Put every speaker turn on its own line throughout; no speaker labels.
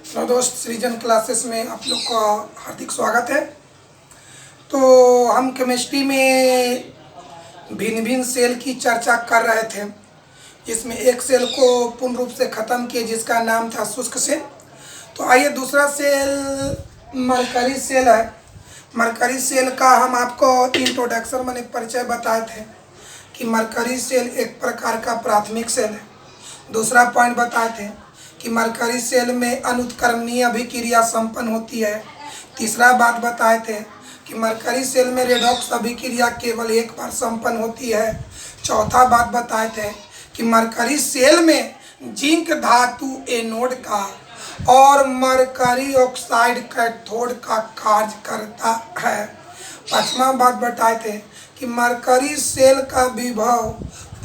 Hello दोस्त, सृजन classes में आप लोग का हार्दिक स्वागत है। तो हम केमिस्ट्री में भिन्न भिन्न सेल की चर्चा कर रहे थे, जिसमें एक सेल को पूर्ण रूप से ख़त्म किए जिसका नाम था शुष्क सेल। तो आइए दूसरा सेल मरकरी सेल है। मरकरी सेल का हम आपको इंट्रोडक्शन में एक परिचय बताए थे कि मरकरी सेल एक प्रकार का प्राथमिक सेल है। दूसरा पॉइंट बताए थे कि मरकरी सेल में अनुत्क्रमणीय अभिक्रिया संपन्न होती है। तीसरा बात बताए थे कि मरकरी सेल में रेडॉक्स अभिक्रिया केवल एक बार संपन्न होती है। चौथा बात बताए थे कि मरकरी सेल में जिंक धातु एनोड का और मरकरी ऑक्साइड कैथोड का कार्य करता है। पांचवा बात बताए थे कि मरकरी सेल का विभव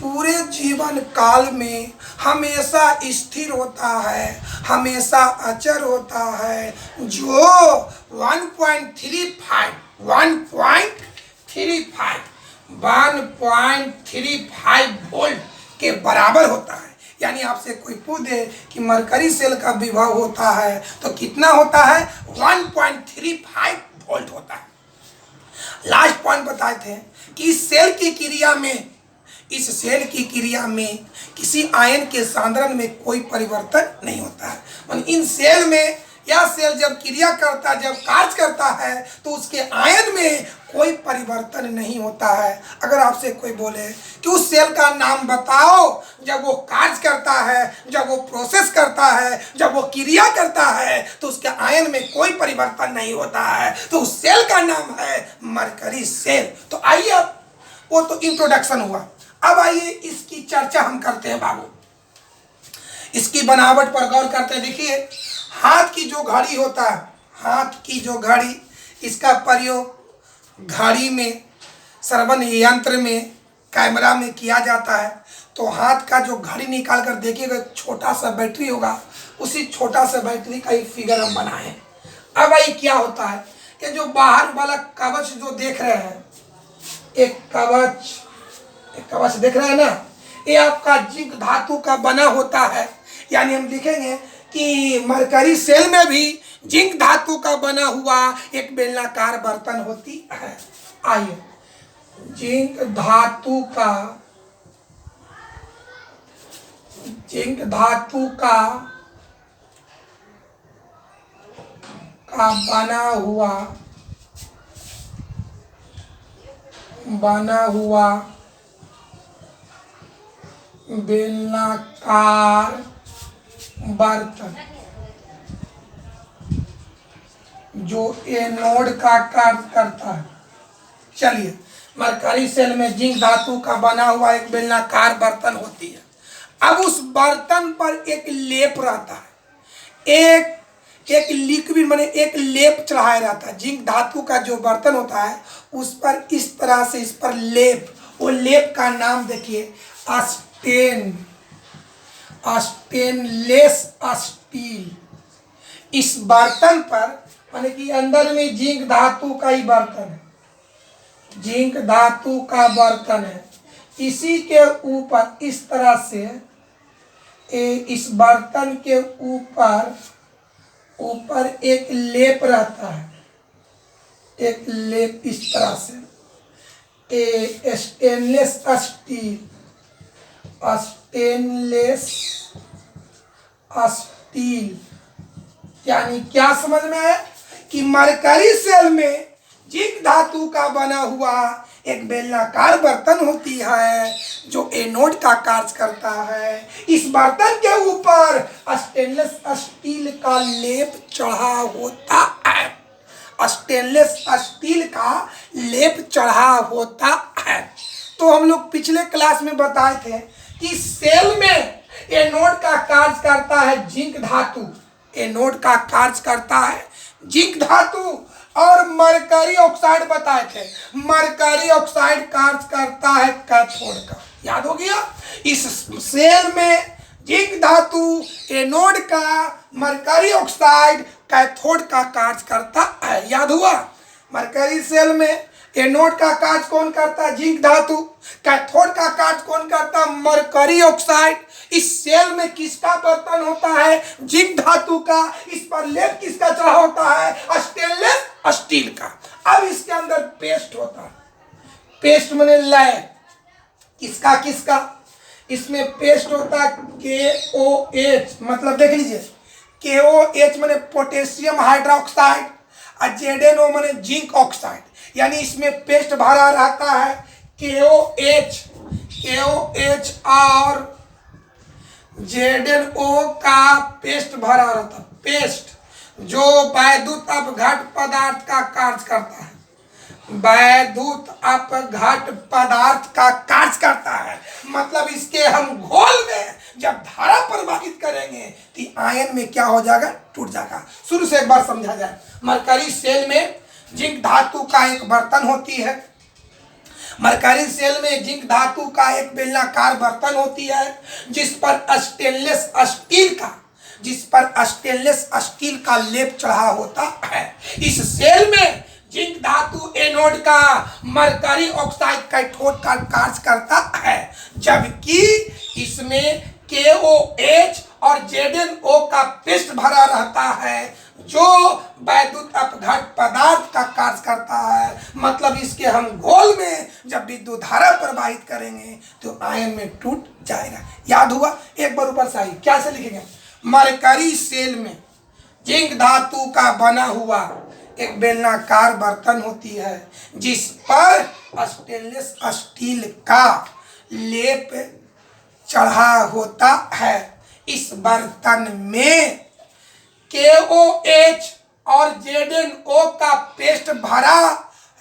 पूरे जीवन काल में हमेशा स्थिर होता है, हमेशा अचर होता है, जो 1.35 वोल्ट के बराबर होता है। यानी आपसे कोई पूछ दे कि मरकरी सेल का विभव होता है तो कितना होता है, 1.35 वोल्ट होता है। लास्ट पॉइंट बताए थे कि इस सेल की क्रिया में किसी आयन के सांद्रण में कोई परिवर्तन नहीं होता है। इन सेल में यह सेल जब क्रिया करता है, जब कार्य करता है, तो उसके आयन में कोई परिवर्तन नहीं होता है। अगर आपसे कोई बोले कि उस सेल का नाम बताओ जब वो कार्य करता है, जब वो प्रोसेस करता है, जब वो क्रिया करता है, तो उसके आयन में कोई परिवर्तन नहीं होता है, तो उस सेल का नाम है मरकरी सेल। तो आइए, अब वो तो इंट्रोडक्शन हुआ, अब आइए इसकी चर्चा हम करते हैं बाबू। इसकी बनावट पर गौर करते हैं। देखिए, हाथ की जो घड़ी होता है, हाथ की जो घड़ी, इसका प्रयोग घड़ी में, श्रवण यंत्र में, कैमरा में किया जाता है। तो हाथ का जो घड़ी निकाल कर देखिएगा, छोटा सा बैटरी होगा, उसी छोटा सा बैटरी का एक फिगर हम बनाए। अब ये क्या होता है, ये जो बाहर वाला कवच जो देख रहे हैं, एक कवच देख रहे हैं ना, ये आपका जिंक धातु का बना होता है। यानी हम लिखेंगे कि मरकरी सेल में भी जिंक धातु का बना हुआ एक बेलनाकार बर्तन होती है। आइए, जिंक धातु का बना हुआ बेलनाकार बर्तन जो एनोड का कार्य करता है। चलिए, मरकरी सेल में जिंक धातु का बना हुआ एक बेलनाकार बर्तन होती है। अब उस बर्तन पर एक लेप रहता है, एक लिक्विड माने एक लेप चढ़ाया रहता है। जिंक धातु का जो बर्तन होता है उस पर इस तरह से इस पर लेप, वो लेप का नाम देखिए स्टेनलेस स्टील। इस बर्तन पर माने कि अंदर में जिंक धातु का ही बर्तन है, जिंक धातु का बर्तन है। इसी के ऊपर इस तरह से इस बर्तन के ऊपर एक लेप रहता है, एक लेप इस तरह से स्टेनलेस स्टील। यानी क्या समझ में आया कि मरकरी सेल में जिंक धातु का बना हुआ एक बेलनाकार बर्तन होती है जो एनोड का कार्य करता है। इस बर्तन के ऊपर स्टेनलेस स्टील का लेप चढ़ा होता है, स्टेनलेस स्टील का लेप चढ़ा होता है। तो हम लोग पिछले क्लास में बताए थे कि सेल में एनोड का कार्य करता है जिंक धातु, एनोड का कार्य करता है जिंक धातु, और मरकरी ऑक्साइड बताए थे, मरकरी ऑक्साइड कार्य करता है कैथोड का। याद हो गया, इस सेल में जिंक धातु, एनोड का, मरकरी ऑक्साइड कैथोड का कार्य करता है। याद हुआ, मरकरी सेल में एनोड का कार्य कौन करता है, जिंक धातु। कैथोड का कार्य कौन करता है, मरकरी ऑक्साइड। इस सेल में किसका बर्तन होता है? जिंक धातु का। इस पर लेप किसका चढ़ा होता है? स्टेनलेस स्टील का। अब इसके अंदर पेस्ट होता है। पेस्ट माने लय। किसका किसका? इसमें पेस्ट होता है KOH, मतलब देख लीजिए KOH माने पोटेशियम हाइड्रोक्साइड और ZNO माने जिंक ऑक्साइड, यानी इसमें पेस्ट भरा रहता है KOH और ZNO का पेस्ट भरा रहता है। पेस्ट जो वैद्युत अपघट पदार्थ का कार्य करता है, वैद्युत अपघट पदार्थ का कार्य करता है। मतलब इसके हम घोल में जब धारा प्रवाहित करेंगे तो आयन में क्या हो जाएगा? टूट जाएगा। शुरू से एक बार समझा जाए। मरकरी सेल में जिंक धातु का एक बर्तन होती है। मरकरी सेल में जिंक धातु का एक बेलनाकार बर्तन होती है जिस पर स्टेनलेस स्टील का लेप चढ़ा होता है। इस सेल में जिंक धातु एनोड का मरकरी ऑक्साइड कैथोड का कार्य करता है, जबकि इसमें KOH और ZNO का पेस्ट भरा रहता है जो वैद्युत अपघट पदार्थ का कार्य करता है। मतलब इसके हम घोल में जब विद्युत धारा प्रवाहित करेंगे तो आयन में टूट जाएगा। याद हुआ? एक बार ऊपर से आइए, क्या से लिखेंगे? मरकरी सेल में जिंक धातु का बना हुआ एक बेलनाकार बर्तन होती है जिस पर स्टेनलेस स्टील का लेप चढ़ा होता है। इस बर्तन में KOH और ZNO का पेस्ट भरा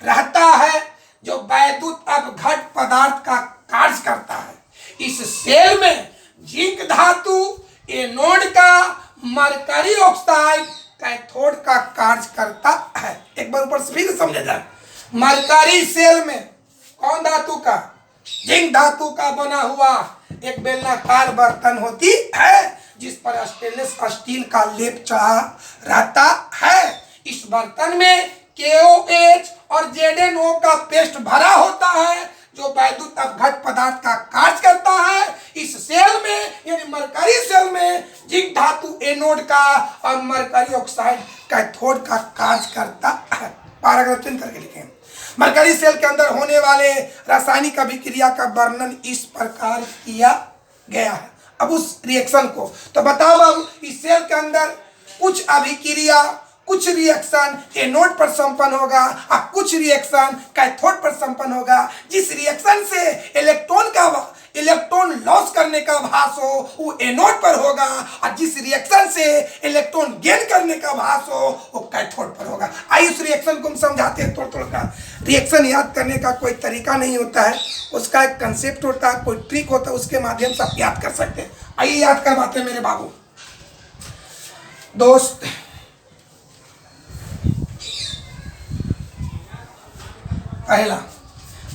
रहता है जो वैद्युत अपघट पदार्थ का कार्य करता है। इस सेल में जिंक धातु एनोड का मरकरी ऑक्साइड कैथोड का कार्य करता है। एक बार ऊपर से फिर समझा जाए। मरकरी सेल में कौन धातु का? जिंक धातु का बना हुआ एक बेलनाकार बर्तन होती है जिस पर स्टेनलेस स्टील का लेप चढ़ा रहता है। इस बर्तन में KOH और ZNO का पेस्ट भरा होता है जो वैद्युत अपघट पदार्थ का कार्य करता है। इस सेल में यानी मरकरी सेल में जिंक धातु एनोड का और मरकरी ऑक्साइड कैथोड का कार्य करता है। पैराग्राफ चिन्ह करके लिखें। मरकरी सेल के अंदर होने वाले रासायनिक अभिक्रिया का वर्णन इस प्रकार किया गया है। अब उस रिएक्शन को तो बताओ। अब इस सेल के अंदर कुछ अभिक्रिया, कुछ रिएक्शन एनोड पर संपन्न होगा और कुछ रिएक्शन कैथोड पर संपन्न होगा। जिस रिएक्शन से इलेक्ट्रॉन लॉस करने का आभास हो वो एनोड पर होगा और जिस रिएक्शन से इलेक्ट्रॉन गेन करने का आभास हो वो कैथोड पर होगा। आइए उस रिएक्शन को हम समझाते हैं थोड़ा थोड़ा। रिएक्शन याद करने का कोई तरीका नहीं होता है, उसका एक कंसेप्ट होता है, कोई ट्रिक होता है, उसके माध्यम से आप याद कर सकते हैं। आइए याद करवाते हैं मेरे बाबू दोस्त। पहला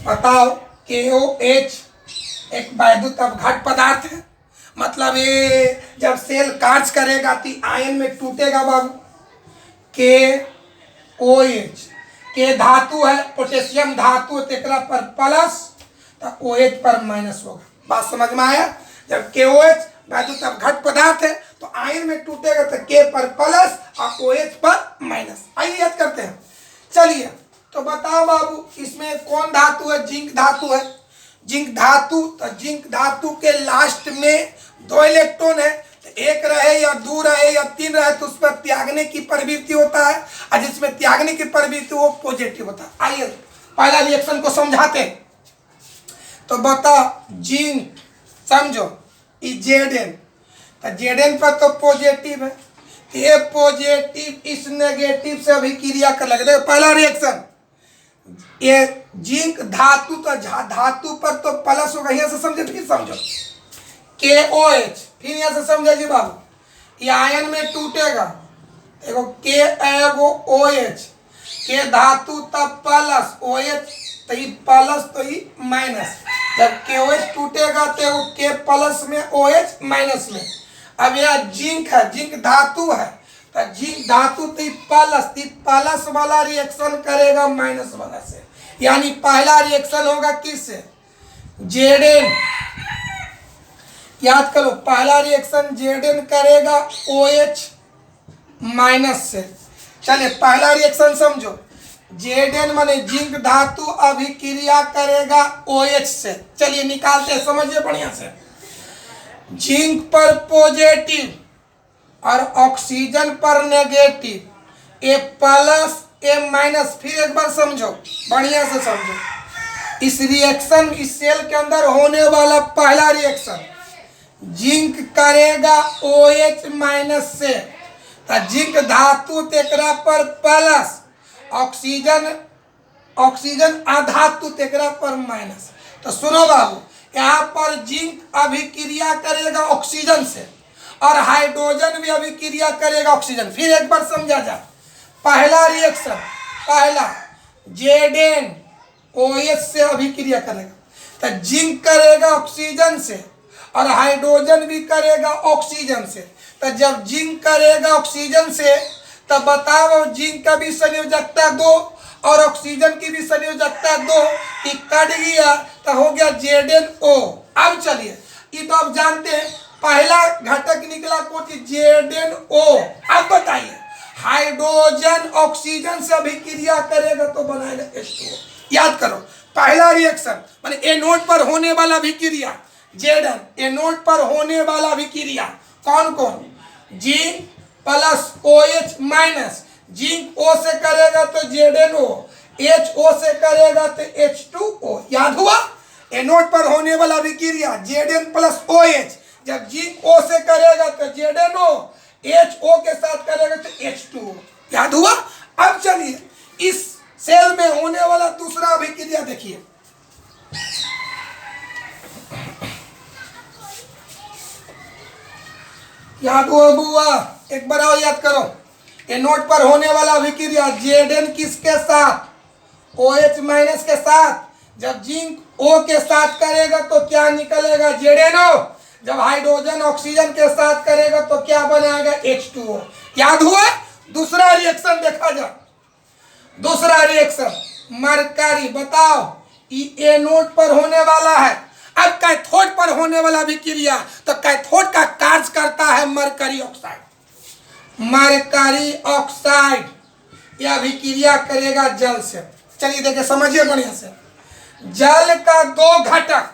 बताओ, KOH एक वैद्युत अपघट पदार्थ है। मतलब ये जब सेल कार्य करेगा तो आयन में टूटेगा बाबू। KOH के धातु है, पोटेशियम धातु, तेकरा पर प्लस तो OH पर माइनस होगा। बात समझ में आया? जब KOH वैद्युत अपघट पदार्थ है तो आयन में टूटेगा तो K पर प्लस और OH पर माइनस। आइए याद करते हैं। चलिए तो बताओ बाबू, इसमें कौन धातु है? जिंक धातु है। जिंक धातु, तो जिंक धातु के लास्ट में 2 इलेक्ट्रॉन है, तो 1 रहे या 2 रहे या 3 रहे तो उस पर त्यागने की प्रवृत्ति होता है और जिसमें त्यागने की प्रवृत्ति वो पॉजिटिव होता है। आइए पहला रिएक्शन को समझाते हैं। तो बताओ, जिंक समझो Zn, तो Zn पर तो पॉजिटिव है, ये पॉजिटिव इस नेगेटिव से अभिक्रिया कर लगे। पहला रिएक्शन ये जिंक धातु, तो धातु पर तो प्लस होगा। यहाँ से समझे, फिर समझो KOH, फिर यहाँ से समझे जी बाबू, ये आयन में टूटेगा। एगो K एगो OH, के धातु तब प्लस, OH तो ये प्लस तो ये माइनस। जब KOH टूटेगा तो एगो K प्लस में OH माइनस में। अब यह जिंक है, जिंक धातु है, तो जिंक धातु तो प्लस वाला रिएक्शन करेगा माइनस वाला से, यानी पहला रिएक्शन होगा किससे? Zn याद करो, पहला रिएक्शन Zn करेगा OH माइनस से। चलिए पहला रिएक्शन समझो, Zn माने जिंक धातु अभिक्रिया करेगा OH से। चलिए निकालते हैं, समझिए बढ़िया से। जिंक पर पॉजिटिव और ऑक्सीजन पर negative, A plus A minus. फिर एक बार समझो, बढ़िया से समझो। इस रिएक्शन, इस सेल के अंदर होने वाला पहला रिएक्शन, जिंक करेगा OH माइनस से, तो जिंक धातु तेकरा पर प्लस, ऑक्सीजन अधातु तेकरा पर माइनस। तो सुनो बाबू, यहाँ पर जिंक अभिक्रिया करेगा ऑक्सीजन से और हाइड्रोजन भी अभिक्रिया करेगा ऑक्सीजन। फिर एक बार समझा जाए, पहला रिएक्शन, पहला Zn OH से अभिक्रिया करेगा, तो जिंक करेगा ऑक्सीजन से और हाइड्रोजन भी करेगा ऑक्सीजन से। तो जब जिंक करेगा ऑक्सीजन से, तब बताओ जिंक का भी संयोजकता 2 और ऑक्सीजन की भी संयोजकता 2, कि कट गया तो हो गया ZnO। अब चलिए, ये तो आप जानते हैं, पहला घटक निकला कौन? ZnO। अब बताइए, हाइड्रोजन ऑक्सीजन से अभिक्रिया करेगा तो बनाएगा H2O। याद करो, पहला रिएक्शन माने एनोड पर होने वाला अभिक्रिया Zn, एनोड पर होने वाला अभिक्रिया कौन कौन? Zinc plus OH minus, zinc O से करेगा तो ZnO, HO से करेगा तो H2O। याद हुआ? एनोड पर होने वाला अभिक्रिया Zn प्लस OH, जब जिंक O से करेगा तो ZnO, HO के साथ करेगा तो H2O। याद हुआ? अब चलिए इस सेल में होने वाला दूसरा अभिक्रिया देखिए। याद हुआ बुआ? एक बार और याद करो, एनोड पर होने वाला अभिक्रिया Zn किसके साथ? OH माइनस के साथ। जब जिंक O के साथ करेगा तो क्या निकलेगा? ZnO। जब हाइड्रोजन ऑक्सीजन के साथ करेगा तो क्या बनाएगा? H2O। याद हुआ? दूसरा रिएक्शन देखा जाए, दूसरा रिएक्शन मरकरी। बताओ, ये एनोड पर होने वाला है। अब कैथोड पर होने वाला अभिक्रिया, तो कैथोड का कार्य करता है मरकरी ऑक्साइड। मरकरी ऑक्साइड यह अभिक्रिया करेगा जल से। चलिए देखिए, समझिए बढ़िया से। जल का दो घटक,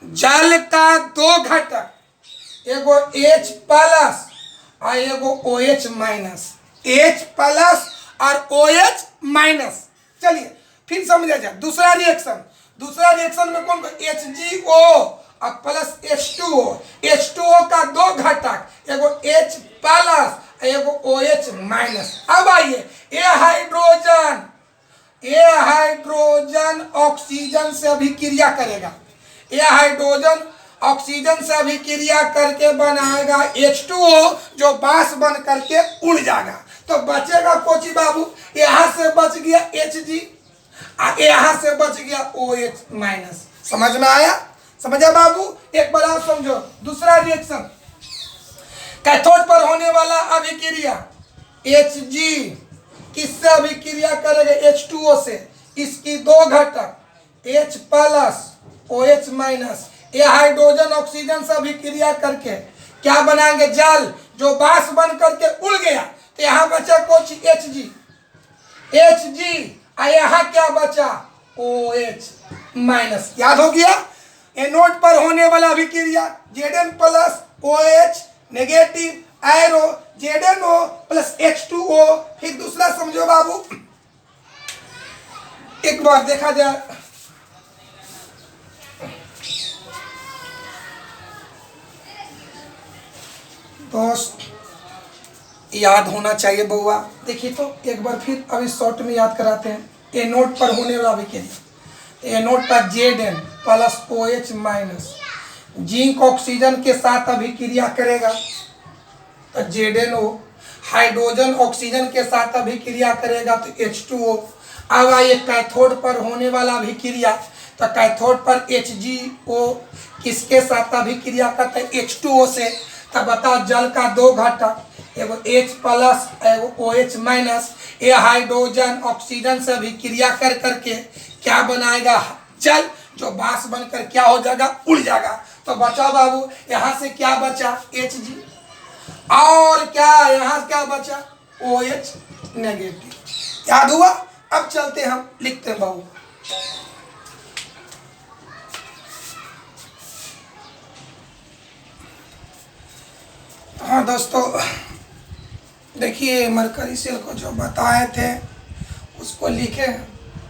जल का दो घटक, एगो H प्लस और एगो OH माइनस। H प्लस और OH माइनस। चलिए फिर समझा जाए दूसरा रिएक्शन। दूसरा रिएक्शन में कौन? HgO और प्लस H2O। H2O का दो घटक, एगो H प्लस एगो OH माइनस। अब आइए, ये हाइड्रोजन ऑक्सीजन से अभिक्रिया करेगा। ये हाइड्रोजन ऑक्सीजन से अभिक्रिया करके बनाएगा H2O, जो बांस बन करके उड़ जाएगा। तो बचेगा कोची बाबू? यहाँ से बच गया Hg, यहाँ से बच गया OH माइनस। समझ में आया? समझा बाबू? एक बार आप समझो दूसरा रिएक्शन। कैथोड पर होने वाला अभिक्रिया Hg किससे अभिक्रिया करेगा? H2O से। इसकी दो घटक H प्लस OH माइनस, ये हाइड्रोजन ऑक्सीजन से अभिक्रिया करके क्या बनाएंगे? जल, जो बांस बन करके उड़ गया। तो यहाँ बचा कुछ Hg, और यहाँ क्या बचा? OH minus. याद हो गया? एनोड पर होने वाला अभिक्रिया Zn plus OH negative, arrow ZnO plus H2O। फिर दूसरा समझो बाबू, एक बार देखा जाए। दोस्त याद होना चाहिए बउआ। देखिए तो एक बार फिर अभी शॉर्ट में याद कराते हैं। एनोड पर होने वाला अभिक्रिया, एनोड पर Zn plus OH minus, zinc oxygen के साथ अभिक्रिया करेगा तो ZnO, हाइड्रोजन ऑक्सीजन के साथ अभिक्रिया करेगा तो H2O। अब आइए कैथोड पर होने वाला अभिक्रिया, तो कैथोड पर HgO किसके साथ अभिक्रिया करता है? H2O से। तब बताओ, जल का दो घटक, एगो H प्लस एगो OH माइनस, ये हाइड्रोजन ऑक्सीजन से अभिक्रिया कर करके क्या बनाएगा? जल, जो बांस बनकर क्या हो जाएगा? उड़ जाएगा। तो बचा बाबू, यहाँ से क्या बचा, Hg, और क्या यहाँ क्या बचा, OH नेगेटिव। याद हुआ। अब चलते हम लिखते हैं बाबू। हाँ दोस्तों, देखिए मरकरी सेल को जो बताए थे उसको लिखे,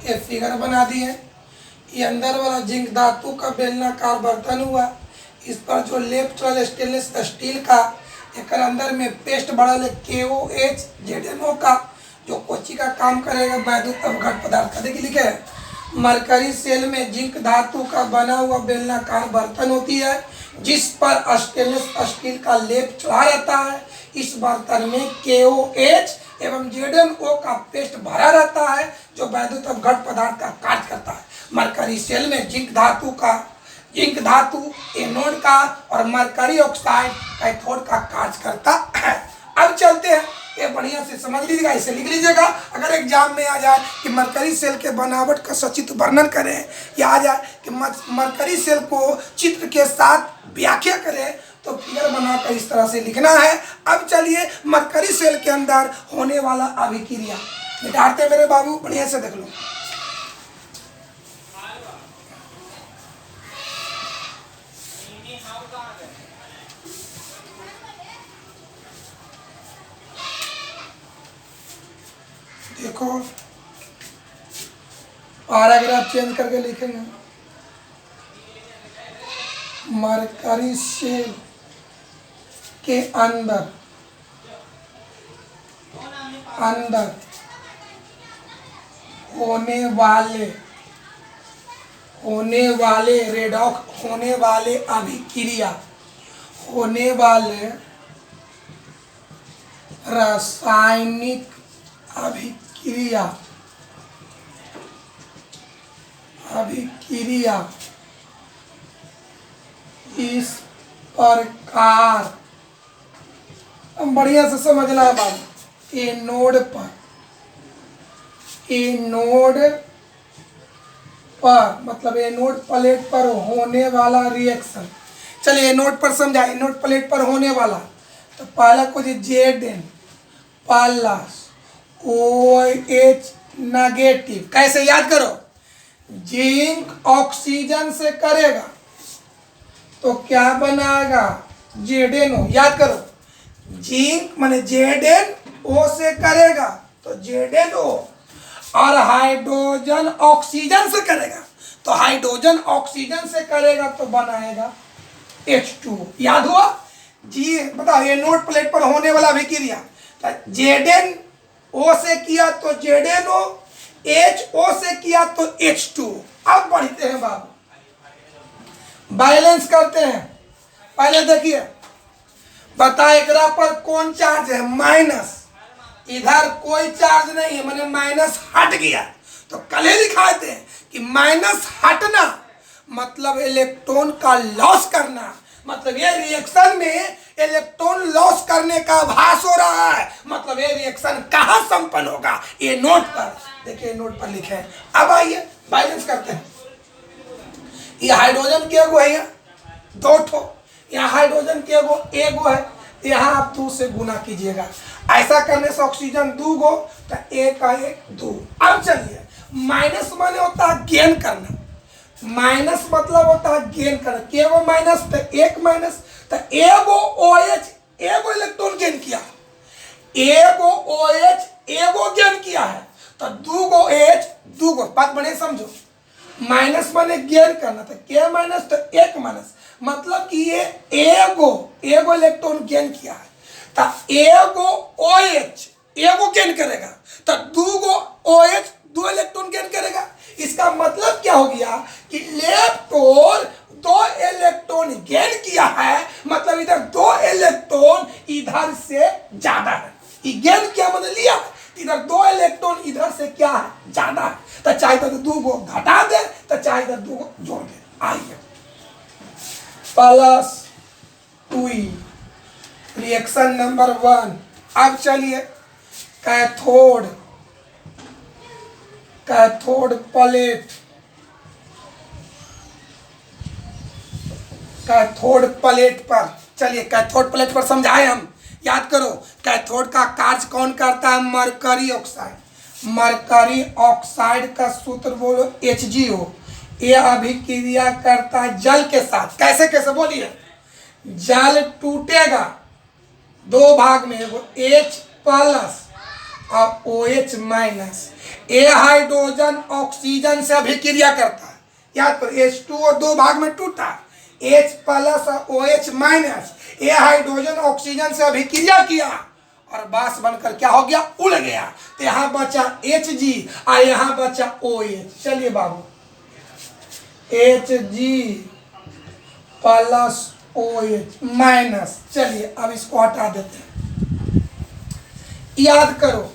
ये फिगर बना दिए। ये अंदर वाला जिंक धातु का बेलनाकार बर्तन हुआ, इस पर जो लेफ्ट वाले स्टेनलेस स्टील का एक अंदर में पेस्ट बढ़ल KOH ZnO का, जो कोची का काम करेगा, वैद्युत अवघट पदार्थ का। देखिए लिखे है, मरकरी सेल में जिंक धातु का बना हुआ बेलनाकार बर्तन होती है जिस पर स्टेनलेस स्टील का लेप चढ़ा रहता है। इस बर्तन में KOH एवं ZnO का पेस्ट भरा रहता है जो वैद्युत अवघट पदार्थ का कार्य करता है। मरकरी सेल में जिंक धातु एनोड का और मरकरी ऑक्साइड कैथोड का कार्य करता है। अब चलते हैं, ये बढ़िया से समझ लीजिएगा, इसे लिख लीजिएगा। अगर एग्जाम में आ जाए कि मरकरी सेल के बनावट का सचित्र वर्णन करें, या आ जाए कि मरकरी सेल को चित्र के साथ व्याख्या करें, तो फिगर बनाकर इस तरह से लिखना है। अब चलिए मरकरी सेल के अंदर होने वाला अभिक्रिया मिटाते मेरे बाबू, बढ़िया से देख लो। देखो, पैराग्राफ चेंज करके लिखेंगे, मरकरी सेल के अंदर होने वाले रेडॉक्स, होने वाले अभिक्रिया, होने वाले रासायनिक अभिक्रिया इस प्रकार, बढ़िया से समझना है बात। एनोड पर मतलब एनोड प्लेट पर होने वाला रिएक्शन। चलिए एनोड पर समझा, एनोड प्लेट पर होने वाला, तो पहला कुछ Zn प्लस OH नेगेटिव। कैसे, याद करो, जिंक ऑक्सीजन से करेगा तो क्या बनाएगा, ZnO। याद करो, जिंक माने ZnO से करेगा तो ZnO, और हाइड्रोजन ऑक्सीजन से करेगा तो हाइड्रोजन ऑक्सीजन से करेगा तो बनाएगा H2। याद हुआ जी। बताओ, ये नोट प्लेट पर होने वाला अभिक्रिया, तो ZnO से किया तो ZnO, HO से किया तो H2। अब बढ़ते हैं बाबू, बैलेंस करते हैं। पहले देखिए, बता एकरा पर कौन चार्ज है, माइनस। इधर कोई चार्ज नहीं है, मैंने माइनस हट गया। तो कल ही दिखाए थे कि माइनस हटना मतलब इलेक्ट्रॉन का लॉस करना, मतलब ये रिएक्शन में इलेक्ट्रॉन लॉस करने का आभास हो रहा है। मतलब ये रिएक्शन कहाँ संपन्न होगा, ये नोट पर देखिए, नोट पर लिखे हैं। अब आइए बैलेंस करते हैं। ये हाइड्रोजन के एगो है, दो ठो, यहाँ हाइड्रोजन के एगो है, यहाँ आप 2 से गुना कीजिएगा। ऐसा करने से ऑक्सीजन 2 गो, तो 1 का 1 2। अब चलिए, माइनस माने होता है गेन करना, माइनस मतलब होता है गेन करना। केगो माइनस तो 1 माइनस, तो एगो OH एगो इलेक्ट्रॉन गेन किया, एगो OH एगो गेन किया है, तो 2 गो H 2 गो। बात बड़े समझो, माइनस माने गेन करना, तो K माइनस तो 1 माइनस, मतलब कि ये एगो इलेक्ट्रॉन गेन किया है, तो एगो OH एगो गेन करेगा, तो 2 गो OH 2 इलेक्ट्रॉन गेन करेगा। इसका मतलब क्या हो गया कि लेफ्ट ओर 2 इलेक्ट्रॉन गेन किया है, मतलब इधर 2 इलेक्ट्रॉन इधर से ज्यादा है। ये गेन क्या मतलब लिया, इधर 2 इलेक्ट्रॉन इधर से क्या है, ज्यादा है। तो चाहे तो 2 को घटा दे, तो चाहे तो 2 को जोड़ दे। आइए, प्लस 2 रिएक्शन नंबर 1। अब चलिए, कैथोड प्लेट कैथोड प्लेट पर, चलिए कैथोड प्लेट पर समझाए हम। याद करो कैथोड का कार्य कौन करता है? Mercury oxide. मरकरी ऑक्साइड का सूत्र बोलो HgO। ये अभिक्रिया करता है जल के साथ। कैसे कैसे बोलिए? जल टूटेगा दो भाग में, एगो H प्लस और OH माइनस। ए हाइड्रोजन ऑक्सीजन से अभिक्रिया करता है। याद करो H2O दो भाग में टूटा, H प्लस और OH माइनस। ए हाइड्रोजन ऑक्सीजन से अभिक्रिया किया और बास बनकर क्या हो गया? उड़ गया। तो यहाँ बचा Hg और यहाँ बचा OH। चलिए बाबू, Hg प्लस OH माइनस। चलिए अब इसको हटा देते हैं। याद करो,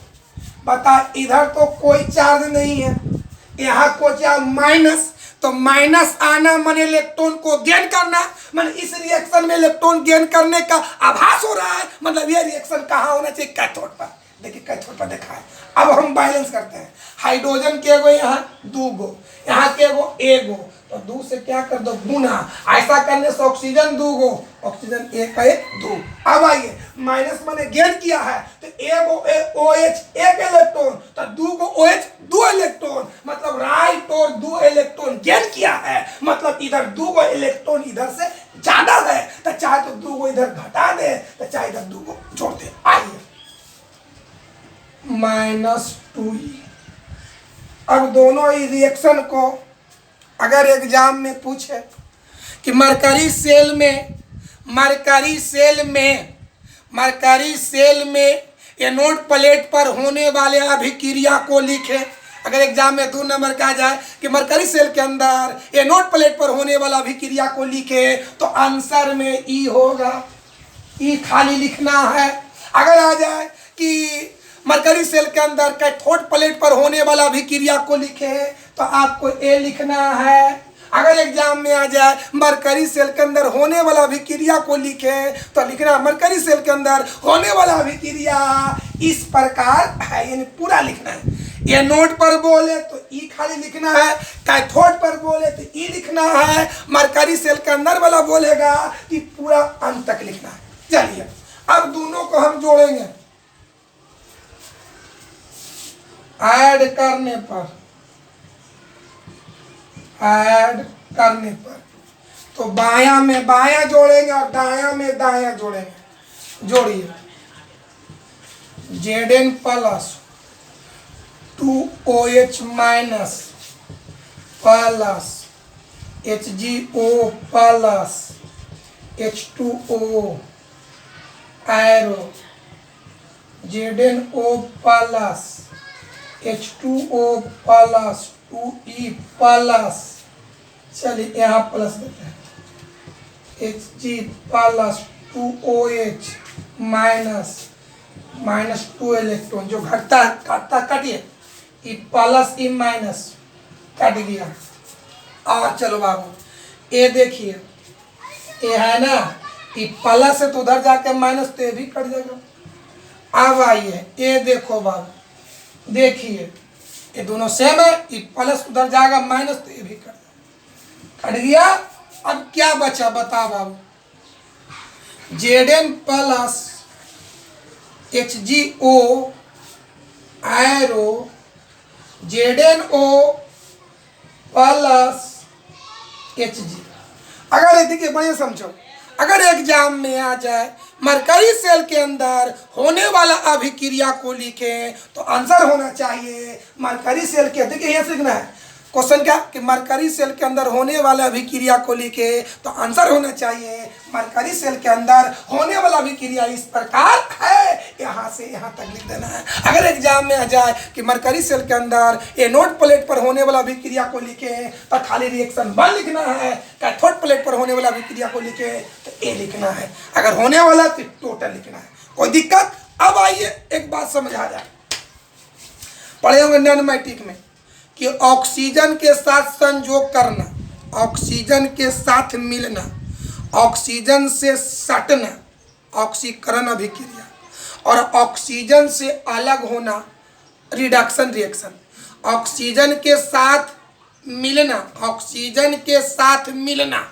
बता इधर तो कोई चार्ज नहीं है, यहाँ को चार्ज माइनस, तो माइनस आना माने इलेक्ट्रॉन को गेन करना, माने इस रिएक्शन में इलेक्ट्रॉन गेन करने का आभास हो रहा है। मतलब ये रिएक्शन कहाँ होना चाहिए? कैथोड पर। देखिए कैथोड पर देखा है। अब हम बैलेंस करते हैं। हाइड्रोजन के एगो यहाँ दो गो, यहाँ के एगो एगो, तो दो से क्या कर दो? गुना। ऐसा करने से ऑक्सीजन दो गो, ऑक्सीजन एक है दो। अब आइए माइनस माने गेन किया है, तो एगो OH एक इलेक्ट्रॉन, तो दो गो OH दो इलेक्ट्रॉन, मतलब राइट और दो इलेक्ट्रॉन गेन किया है। मतलब इधर दो गो इलेक्ट्रॉन इधर से ज्यादा है, तो चाहे तो दो गो इधर घटा दे, तो चाहे इधर दो गो जोड़ दे। आइए -2E। अब दोनों ही रिएक्शन को अगर एग्जाम में पूछे कि मरकरी सेल में एनोड प्लेट पर होने वाले अभिक्रिया को लिखे। अगर एग्जाम में 2 नंबर का आ जाए कि मरकरी सेल के अंदर एनोड प्लेट पर होने वाला अभिक्रिया को लिखे, तो आंसर में ई होगा। ई खाली लिखना है। अगर आ जाए कि मरकरी सेल के अंदर कैथोड प्लेट पर होने वाला अभिक्रिया को लिखे, तो आपको ए लिखना है। अगर एग्जाम में आ जाए मरकरी सेल के अंदर होने वाला अभिक्रिया को लिखे, तो लिखना मरकरी सेल के अंदर होने वाला अभिक्रिया इस प्रकार है, यानी पूरा लिखना है। एनोड पर बोले तो ई खाली लिखना है, कैथोड पर बोले तो ई लिखना है, मरकरी सेल के अंदर वाला बोलेगा कि पूरा अंत तक लिखना है। चलिए अब दोनों को हम जोड़ेंगे। ऐड करने पर तो बायां में बायां जोड़ेंगे और दायां में दायां जोड़ेंगे। जोड़िए Zn plus 2OH minus plus HgO plus H2O arrow ZnO plus H2O plus 2E plus, चलिए यहाँ प्लस देते हैं, Hg plus 2OH minus 2 electron जो घटता है काटता काटिए, E plus E minus cut गया। और चलो बाबू ये देखिए, ये है ना, ई प्लस है तो उधर जाके माइनस, तो ये भी कट जाएगा। अब आइए ये देखो बाबू, देखिए ये दोनों सेम है, ये प्लस उधर जाएगा माइनस, तो ये भी कट गया। अब क्या बचा बता बाबू? Zn plus HgO arrow ZnO plus Hg। अगर ये देखिए बढ़िया समझो, अगर एग्जाम में आ जाए मरकरी सेल के अंदर होने वाला अभिक्रिया को लिखें, तो आंसर होना चाहिए मरकरी सेल के, देखिए ये सीखना है क्वेश्चन क्या कि मरकरी सेल के अंदर होने वाला अभिक्रिया को लिखे, तो आंसर होना चाहिए मरकरी सेल के अंदर होने वाला अभिक्रिया इस प्रकार है, यहाँ से यहाँ तक लिख देना है। अगर एग्जाम में आ जाए कि मरकरी सेल के अंदर एनोड प्लेट पर होने वाला अभिक्रिया को लिखे, तो खाली रिएक्शन 1 लिखना है। कैथोड प्लेट पर होने वाला अभिक्रिया को लिखे तो ए लिखना है। अगर होने वाला तो टोटल लिखना है। कोई दिक्कत? अब आइए एक बात समझ आ जाए, पढ़े होंगे नैनोमैटिक में कि ऑक्सीजन के साथ संयोग करना, ऑक्सीजन के साथ मिलना, ऑक्सीजन से सटना, ऑक्सीकरण अभिक्रिया, और ऑक्सीजन से अलग होना, रिडक्शन रिएक्शन। ऑक्सीजन के साथ मिलना, ऑक्सीजन के साथ मिलना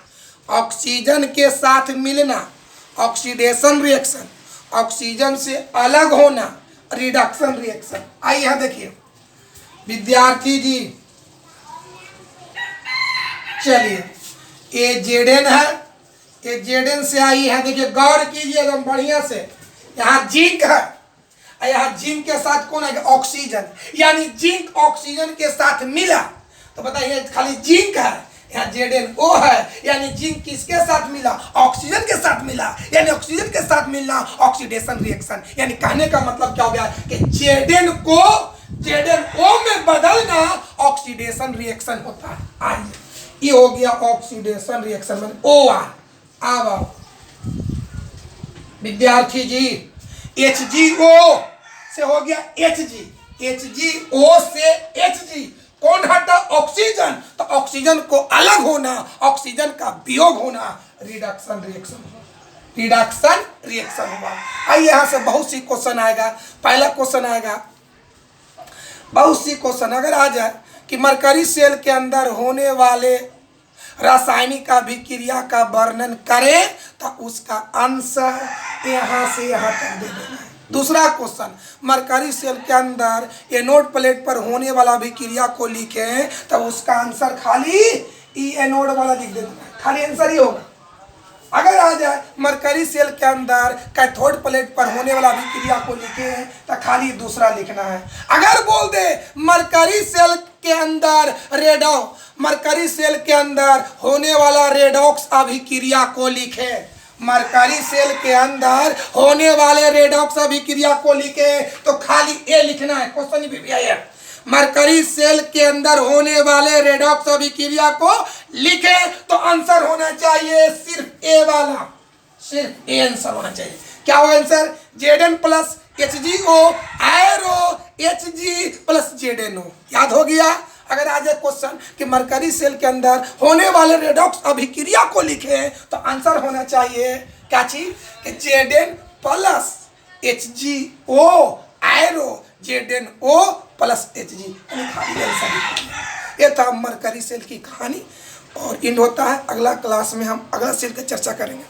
ऑक्सीजन के साथ मिलना ऑक्सीडेशन रिएक्शन, ऑक्सीजन से अलग होना रिडक्शन रिएक्शन। आइए यहाँ देखिए विद्यार्थी जी, चलिए ये जेडेन है, ये जेडेन से आई है। देखिए गौर कीजिए एकदम बढ़िया से, यहाँ जिंक है, यहाँ जिंक के साथ कौन है? ऑक्सीजन। यानी जिंक ऑक्सीजन के साथ मिला तो बताइए खाली जिंक है, यहाँ जेडेन ओ है। यानी जिंक किसके साथ मिला? ऑक्सीजन के साथ मिला। यानी ऑक्सीजन के साथ मिलना ऑक्सीडेशन रिएक्शन। यानी कहने का मतलब क्या हो गया कि जेडेन को जेडेन ओ में बदलना ऑक्सीडेशन रिएक्शन होता है। आइए ये हो गया ऑक्सीडेशन रिएक्शन में ओ आर। अब विद्यार्थी जी HgO से हो गया Hg, HgO से Hg कौन हटा? ऑक्सीजन। तो ऑक्सीजन को अलग होना, ऑक्सीजन का वियोग होना रिडक्शन रिएक्शन हुआ, रिडक्शन रिएक्शन हुआ। आइए यहां से बहुत सी क्वेश्चन आएगा। पहला क्वेश्चन आएगा, बहुत सी क्वेश्चन अगर आ जाए कि मरकरी सेल के अंदर होने वाले रासायनिक अभिक्रिया का वर्णन करें तो उसका आंसर यहाँ से यहाँ तक दे देना है। दूसरा क्वेश्चन, मरकरी सेल के अंदर एनोड प्लेट पर होने वाला अभिक्रिया को लिखें तो उसका आंसर खाली ई एनोड वाला लिख देना है, खाली आंसर ही होगा। अगर आ जाए मरकरी सेल के अंदर कैथोड प्लेट पर होने वाला अभिक्रिया को लिखें तो खाली दूसरा लिखना है। अगर बोल दे मरकरी सेल के अंदर मरकरी सेल के अंदर होने वाला रेडॉक्स अभिक्रिया को लिखे, मरकरी सेल के अंदर होने वाले रेडॉक्स अभिक्रिया को लिखे तो खाली ए लिखना है। क्वेश्चन भी है, मरकरी सेल के अंदर होने वाले रेडॉक्स अभिक्रिया को लिखे तो आंसर होना चाहिए सिर्फ ए वाला, सिर्फ ए आंसर होना चाहिए। क्या होगा answer? Zn plus HgO arrow Hg plus ZnO। याद हो गया? अगर आ जाए क्वेश्चन कि मरकरी सेल के अंदर होने वाले रेडॉक्स अभिक्रिया को लिखे तो आंसर होना चाहिए क्या चीज? Zn plus HgO arrow ZnO plus Hg। ये था मरकरी सेल की कहानी और इंड होता है। अगला क्लास में हम अगला सेल की चर्चा करेंगे।